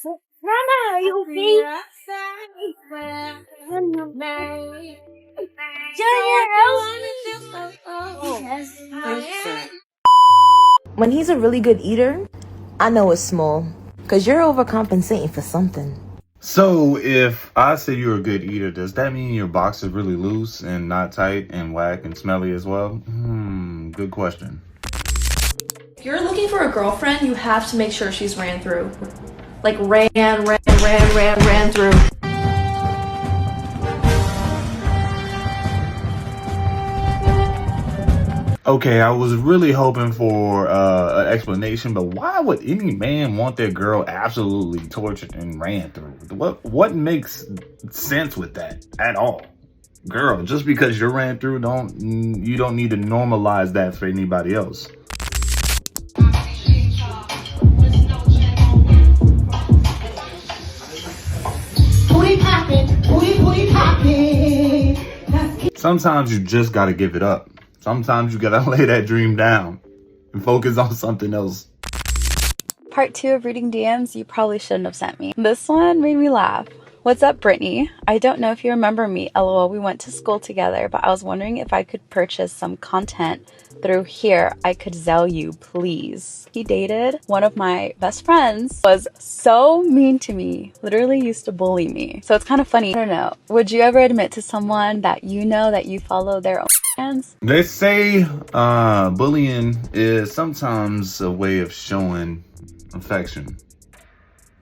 Mama, you think? When he's a really good eater, I know it's small, because you're overcompensating for something. So if I say you're a good eater, does that mean your box is really loose and not tight and whack and smelly as well? Good question. If you're looking for a girlfriend, you have to make sure she's ran through. Like ran through. Okay, I was really hoping for an explanation, but why would any man want their girl absolutely tortured and ran through? What makes sense with that at all? Girl, just because you're ran through, you don't need to normalize that for anybody else. Sometimes you just gotta give it up. Sometimes you gotta lay that dream down and focus on something else. Part 2 of reading DMs you probably shouldn't have sent me. This one made me laugh. What's up, Brittany? I don't know if you remember me. LOL, we went to school together, but I was wondering if I could purchase some content through here. I could sell you, please. He dated one of my best friends, was so mean to me, literally used to bully me. So it's kind of funny. I don't know. Would you ever admit to someone that you know that you follow their own hands? They say bullying is sometimes a way of showing affection.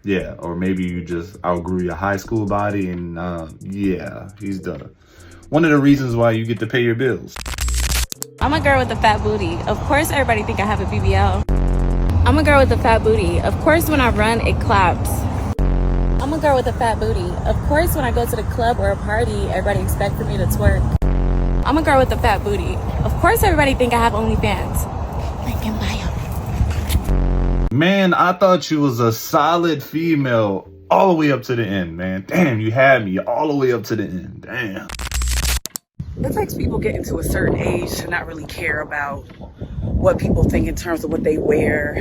Yeah, or maybe you just outgrew your high school body and yeah, he's one of the reasons why you get to pay your bills. I'm a girl with a fat booty. Of course everybody think I have a BBL. I'm a girl with a fat booty. Of course when I run, it claps. I'm a girl with a fat booty. Of course when I go to the club or a party, everybody expects for me to twerk. I'm a girl with a fat booty. Of course everybody think I have OnlyFans. Link in bio. Man, I thought you was a solid female all the way up to the end, man. Damn, you had me all the way up to the end. Damn. It takes people getting to a certain age to not really care about what people think in terms of what they wear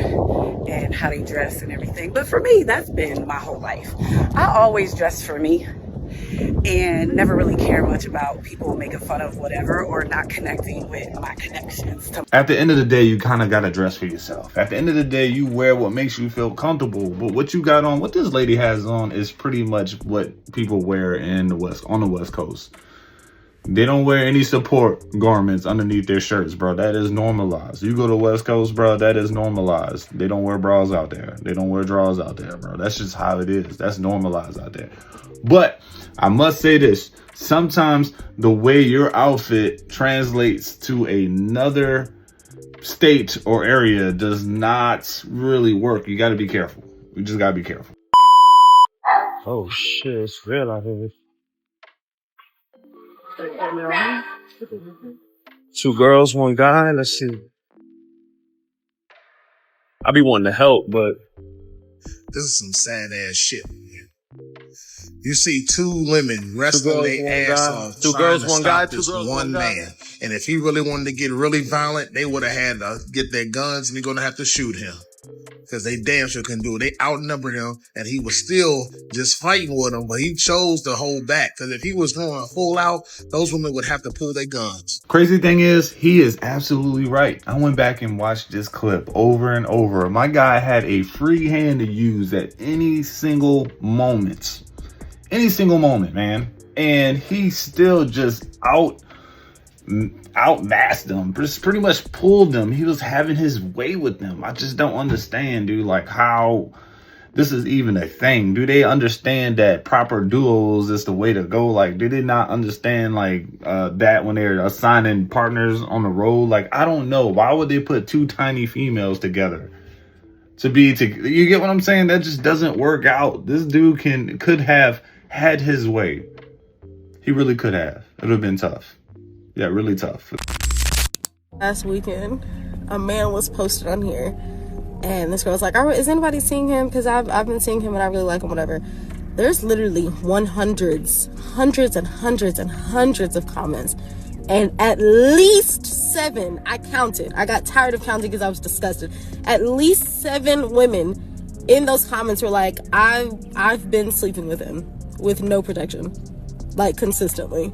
and how they dress and everything. But for me, that's been my whole life. I always dress for me and never really care much about people making fun of whatever or not connecting with my connections. At the end of the day, you kind of got to dress for yourself. At the end of the day, you wear what makes you feel comfortable. But what you got on, what this lady has on is pretty much what people wear on the West Coast. They don't wear any support garments underneath their shirts, bro. That is normalized. You go to West Coast, bro, that is normalized. They don't wear bras out there. They don't wear drawers out there, bro. That's just how it is. That's normalized out there. But I must say this. Sometimes the way your outfit translates to another state or area does not really work. You got to be careful. You just got to be careful. Oh, shit. It's real out here. 2 girls, 1 guy. Let's see. I be wanting to help, but this is some sad ass shit. You see 2 women wrestling their ass off. 2 girls, 1 guy, 2 girls, 1 man. And if he really wanted to get really violent, they would have had to get their guns and they're going to have to shoot him. Because they damn sure couldn't do it. They outnumbered him and he was still just fighting with them, but he chose to hold back. Because if he was going full out, those women would have to pull their guns. Crazy thing is, he is absolutely right. I went back and watched this clip over and over. My guy had a free hand to use at any single moment. Any single moment, man. And he still just outmassed them, just pretty much pulled them. He was having his way with them. I just don't understand, dude, like how this is even a thing. Do they understand that proper duos is the way to go? Like, do they not understand like that when they're assigning partners on the road? Like, I don't know. Why would they put 2 tiny females together you get what I'm saying? That just doesn't work out. This dude could have had his way. He really could have. It would have been tough. Yeah, really tough. Last weekend, a man was posted on here, and this girl was like, is anybody seeing him? Because I've been seeing him and I really like him, whatever. There's literally hundreds and hundreds of comments. And at least 7, I counted. I got tired of counting because I was disgusted. At least 7 women in those comments were like, I've been sleeping with him with no protection, like consistently.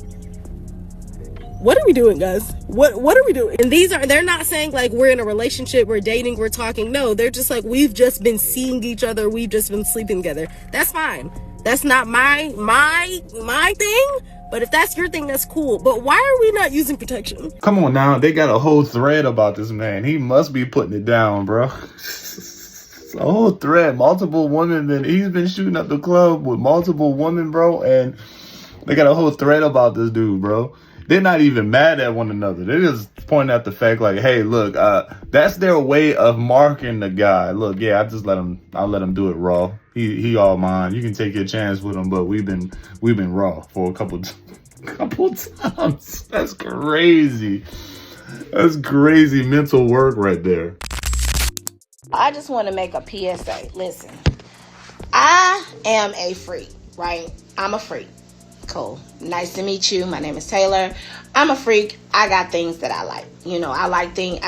What are we doing, guys? What are we doing? And they're not saying like we're in a relationship, we're dating, we're talking. No, they're just like, we've just been seeing each other, we've just been sleeping together. That's fine. That's not my thing. But if that's your thing, that's cool. But why are we not using protection? Come on now, they got a whole thread about this man. He must be putting it down, bro. A whole thread, multiple women. That he's been shooting up the club with multiple women, bro. And they got a whole thread about this dude, bro. They're not even mad at one another. They're just pointing out the fact like, hey, look, that's their way of marking the guy. Look, yeah, I'll let him do it raw. He all mine. You can take your chance with him, but we've been raw for a couple times. That's crazy. That's crazy mental work right there. I just want to make a PSA. Listen, I am a freak, right? I'm a freak. Cool. Nice to meet you. My name is Taylor. I'm a freak. I got things that I like. You know, I like things,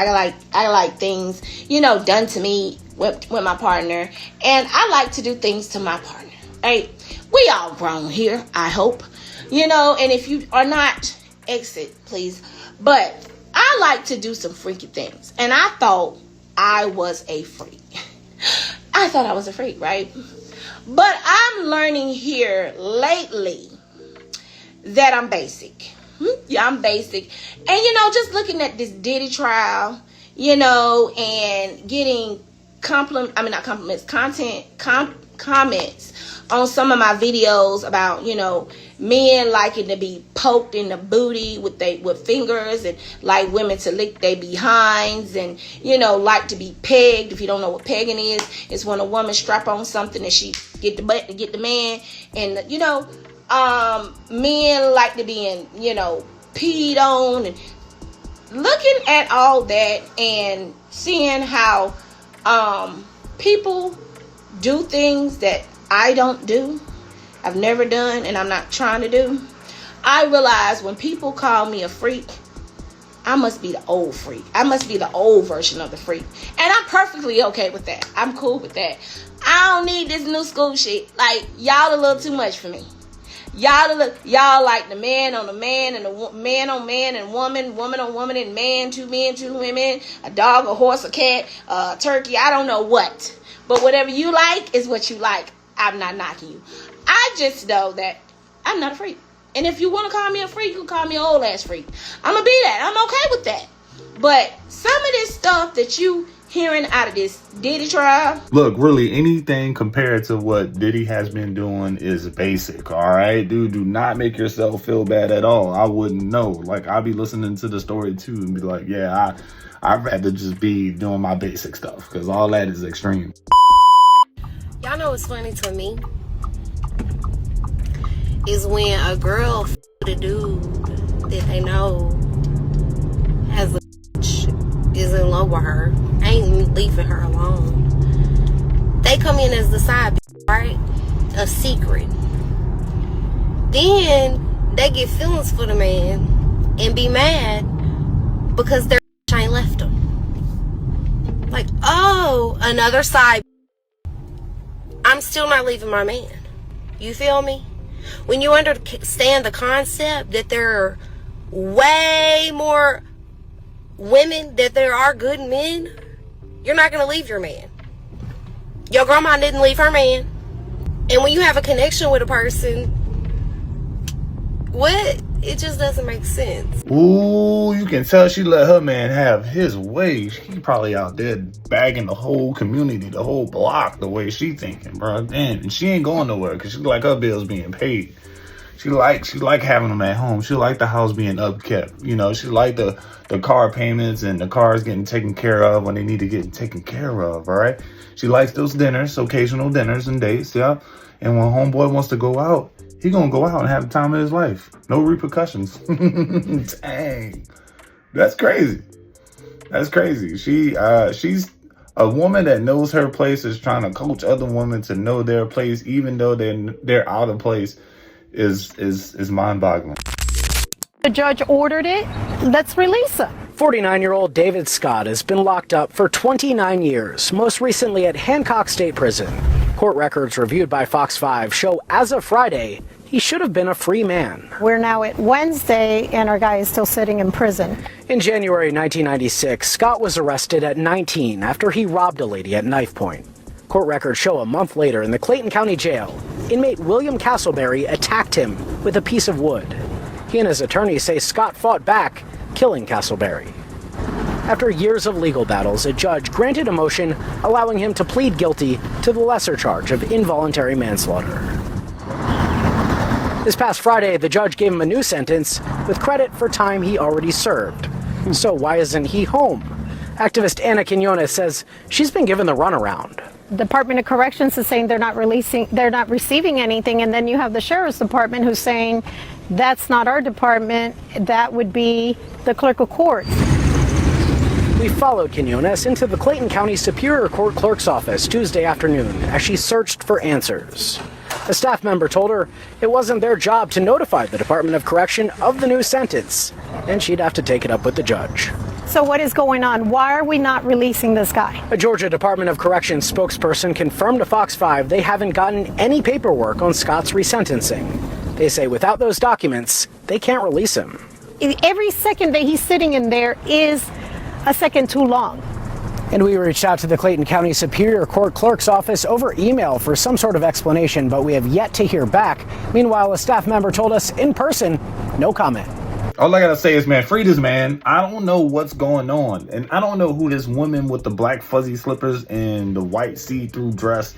you know, done to me with my partner. And I like to do things to my partner. Right? We all grown here, I hope. You know, and if you are not, exit, please. But I like to do some freaky things. And I thought I was a freak. I thought I was a freak, right? But I'm learning here lately that I'm basic. Yeah, I'm basic. And, you know, just looking at this Diddy trial, you know, and getting comments on some of my videos about, you know, men liking to be poked in the booty with fingers, and like women to lick their behinds, and, you know, like to be pegged. If you don't know what pegging is, it's when a woman strap on something and she get the butt to get the man. And, you know, men like to be peed on. And looking at all that and seeing how people do things that I don't do, I've never done, and I'm not trying to do, I realize when people call me a freak, I must be the old freak. I must be the old version of the freak. And I'm perfectly okay with that. I'm cool with that. I don't need this new school shit. Like, y'all a little too much for me. Y'all like the man on the man, and the man on man, and woman on woman, and men, two women, a dog, a horse, a cat, a turkey, I don't know what. But whatever you like is what you like. I'm not knocking you. I just know that I'm not a freak. And if you want to call me a freak, you can call me an old ass freak. I'm going to be that. I'm okay with that. But some of this stuff that you hearing out of this Diddy trial. Look, really, anything compared to what Diddy has been doing is basic, all right? Dude, do not make yourself feel bad at all. I wouldn't know. Like, I'll be listening to the story too and be like, yeah, I'd rather just be doing my basic stuff, because all that is extreme. Y'all know what's funny to me? Is when a girl with a dude that they know has a is in love with her, ain't leaving her alone. They come in as the side, right? A secret. Then they get feelings for the man and be mad because their ain't left them. Like, oh, another side. I'm still not leaving my man. You feel me? When you understand the concept that there are way more women that there are good men, you're not going to leave your man. Your grandma didn't leave her man. And when you have a connection with a person, what? It just doesn't make sense. Ooh, you can tell she let her man have his way. She probably out there bagging the whole community, the whole block, the way she thinking, bro. Damn, and she ain't going nowhere because she like her bills being paid. She like having them at home. She like the house being upkept. You know, she like the car payments and the cars getting taken care of when they need to get taken care of, all right? She likes those dinners, occasional dinners and dates, yeah? And when homeboy wants to go out, he gonna go out and have the time of his life. No repercussions. Dang. That's crazy. That's crazy. She's a woman that knows her place, is trying to coach other women to know their place, even though they're out of place, is mind-boggling. The judge ordered it. Let's release her. 49-year-old David Scott has been locked up for 29 years, most recently at Hancock State Prison. Court records reviewed by Fox 5 show as of Friday, he should have been a free man. We're now at Wednesday, and our guy is still sitting in prison. In January 1996, Scott was arrested at 19 after he robbed a lady at knife point. Court records show a month later in the Clayton County Jail, inmate William Castleberry attacked him with a piece of wood. He and his attorney say Scott fought back, killing Castleberry. After years of legal battles, a judge granted a motion allowing him to plead guilty to the lesser charge of involuntary manslaughter. This past Friday, the judge gave him a new sentence with credit for time he already served. So why isn't he home? Activist Anna Quinones says she's been given the runaround. Department of Corrections is saying they're not receiving anything, and then you have the Sheriff's Department who's saying that's not our department, that would be the clerk of court. We followed Quinones into the Clayton County Superior Court clerk's office Tuesday afternoon as she searched for answers. A staff member told her it wasn't their job to notify the Department of Correction of the new sentence, and she'd have to take it up with the judge. So what is going on? Why are we not releasing this guy? A Georgia Department of Corrections spokesperson confirmed to Fox 5 they haven't gotten any paperwork on Scott's resentencing. They say without those documents, they can't release him. Every second that he's sitting in there is a second too long. And we reached out to the Clayton County Superior Court Clerk's office over email for some sort of explanation, but we have yet to hear back. Meanwhile, a staff member told us in person, no comment. All I gotta say is, man, free this man. I don't know what's going on. And I don't know who this woman with the black fuzzy slippers and the white see-through dress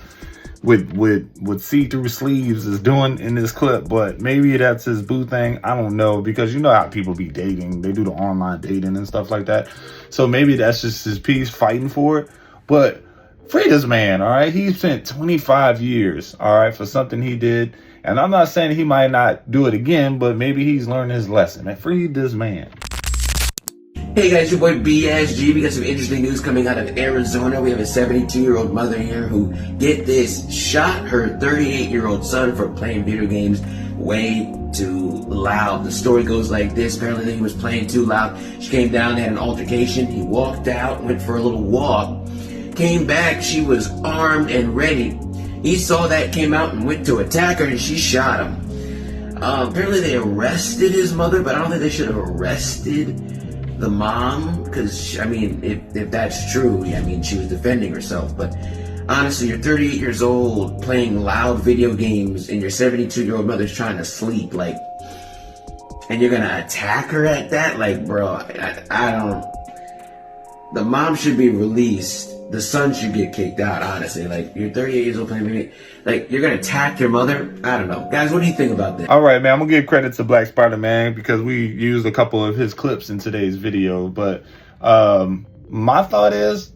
with see-through sleeves is doing in this clip, but maybe that's his boo thing. I don't know, because you know how people be dating. They do the online dating and stuff like that. So maybe that's just his piece fighting for it. But free this man, all right? He spent 25 years, all right, for something he did. And I'm not saying he might not do it again, but maybe he's learned his lesson. And free this man. Hey guys, your boy BSG. We got some interesting news coming out of Arizona. We have a 72-year-old mother here who, get this, shot her 38-year-old son for playing video games way too loud. The story goes like this. Apparently he was playing too loud. She came down, they had an altercation. He walked out, went for a little walk, came back. She was armed and ready. He saw that, came out and went to attack her, and she shot him. Apparently they arrested his mother, but I don't think they should have arrested the mom, because, I mean, if that's true, I mean, she was defending herself. But honestly, you're 38 years old playing loud video games and your 72-year-old mother's trying to sleep, like, and you're gonna attack her at that? Like, bro, I don't. The mom should be released. The son should get kicked out, honestly. Like, you're 38 years old playing video, like, you're gonna attack your mother? I don't know. Guys, what do you think about that? All right, man, I'm gonna give credit to Black Spider-Man because we used a couple of his clips in today's video. But my thought is,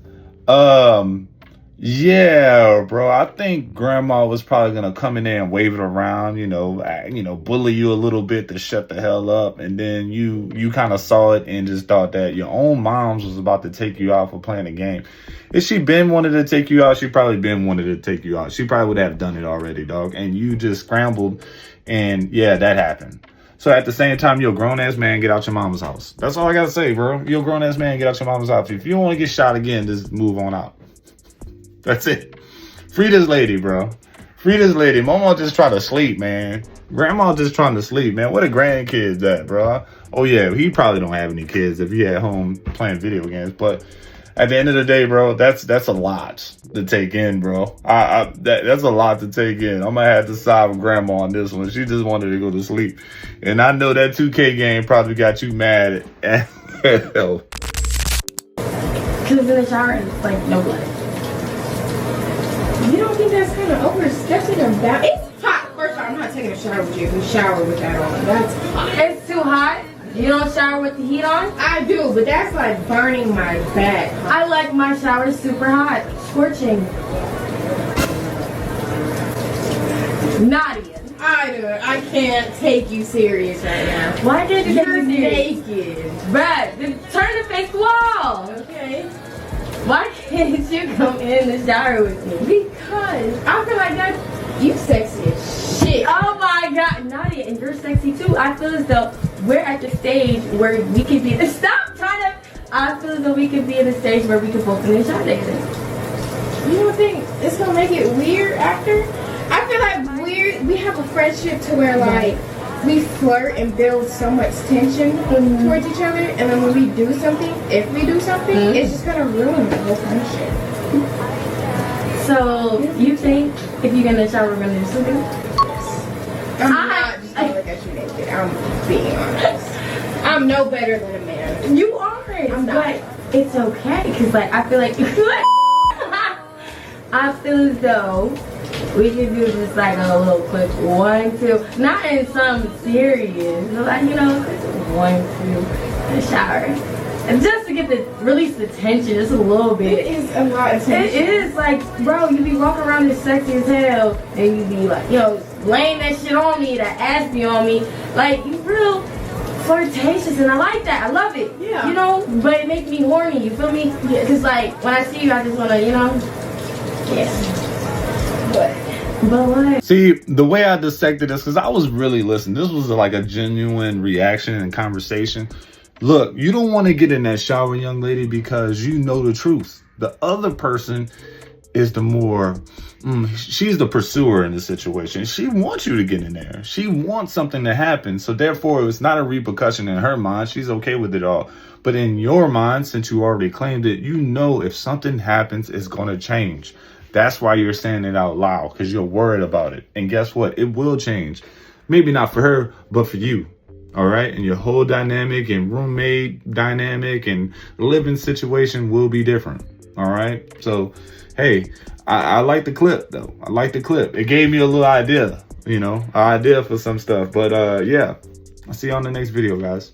yeah, bro, I think grandma was probably gonna come in there and wave it around, you know, bully you a little bit to shut the hell up. And then you kind of saw it and just thought that your own mom's was about to take you out for playing a game. If she been wanted to take you out, she probably been wanted to take you out. She probably would have done it already, dog. And you just scrambled, and yeah, that happened. So at the same time, you're a grown-ass man, get out your mama's house. That's all I gotta say, bro. You're a grown-ass man, get out your mama's house. If you don't want to get shot again, just move on out. That's it. Free this lady, bro. Free this lady. Mama just trying to sleep, man. Grandma just trying to sleep, man. Where the grandkids at, bro? Oh, yeah, he probably don't have any kids if he at home playing video games. But at the end of the day, bro, that's a lot to take in, bro. That's a lot to take in. I'm going to have to side with grandma on this one. She just wanted to go to sleep. And I know that 2K game probably got you mad at hell. Because in the shower, it's like no blood. You don't think that's kind of overstepping or bad? It's hot. First of all, I'm not taking a shower with you if you shower with that on. That's hot. It's too hot? You don't shower with the heat on? I do, but that's like burning my back. I like my shower super hot. Scorching. Nadia. I can't take you serious right now. Why can't you take me serious? You're naked. Bruh, then turn to face the wall. Okay. Why can't you come in the shower with me? Because I feel like that you sexy as shit. Oh my god, Nadia, and you're sexy too. I feel as though we're at the stage where we can be. Stop trying to I feel as though we could be at a stage where we could both finish our dating. You don't think it's gonna make it weird after? I feel like we have a friendship to where like we flirt and build so much tension towards each other, and then when we do something, if we do something, it's just gonna ruin the whole friendship. So you think if you get in the shower, we're gonna do something? I'm not just gonna look at you naked. I'm being honest. I'm no better than a man. You are, but it's okay because like I feel like I feel as though we could do just like a little quick 1, 2, not in something serious, but like, you know, 1, 2 in the shower. And just to get the release the tension, just a little bit. It is a lot of tension. It is like, bro, you be walking around this sexy as hell, and you be like, you know, laying that shit on me, that ass be on me, like you real flirtatious, and I like that. I love it. Yeah. You know, but it makes me horny. You feel me? Yeah. Cause like when I see you, I just wanna, you know. Yeah. But what? See, the way I dissected this, because I was really listening. This was like a genuine reaction and conversation. Look, you don't want to get in that shower, young lady, because you know the truth. The other person is the more, she's the pursuer in the situation. She wants you to get in there. She wants something to happen. So therefore, it's not a repercussion in her mind. She's okay with it all. But in your mind, since you already claimed it, you know if something happens, it's going to change. That's why you're saying it out loud, because you're worried about it. And guess what? It will change. Maybe not for her, but for you. All right. And your whole dynamic and roommate dynamic and living situation will be different. All right. So, hey, I like the clip, though. I like the clip. It gave me a little idea, you know, idea for some stuff. But yeah, I'll see you on the next video, guys.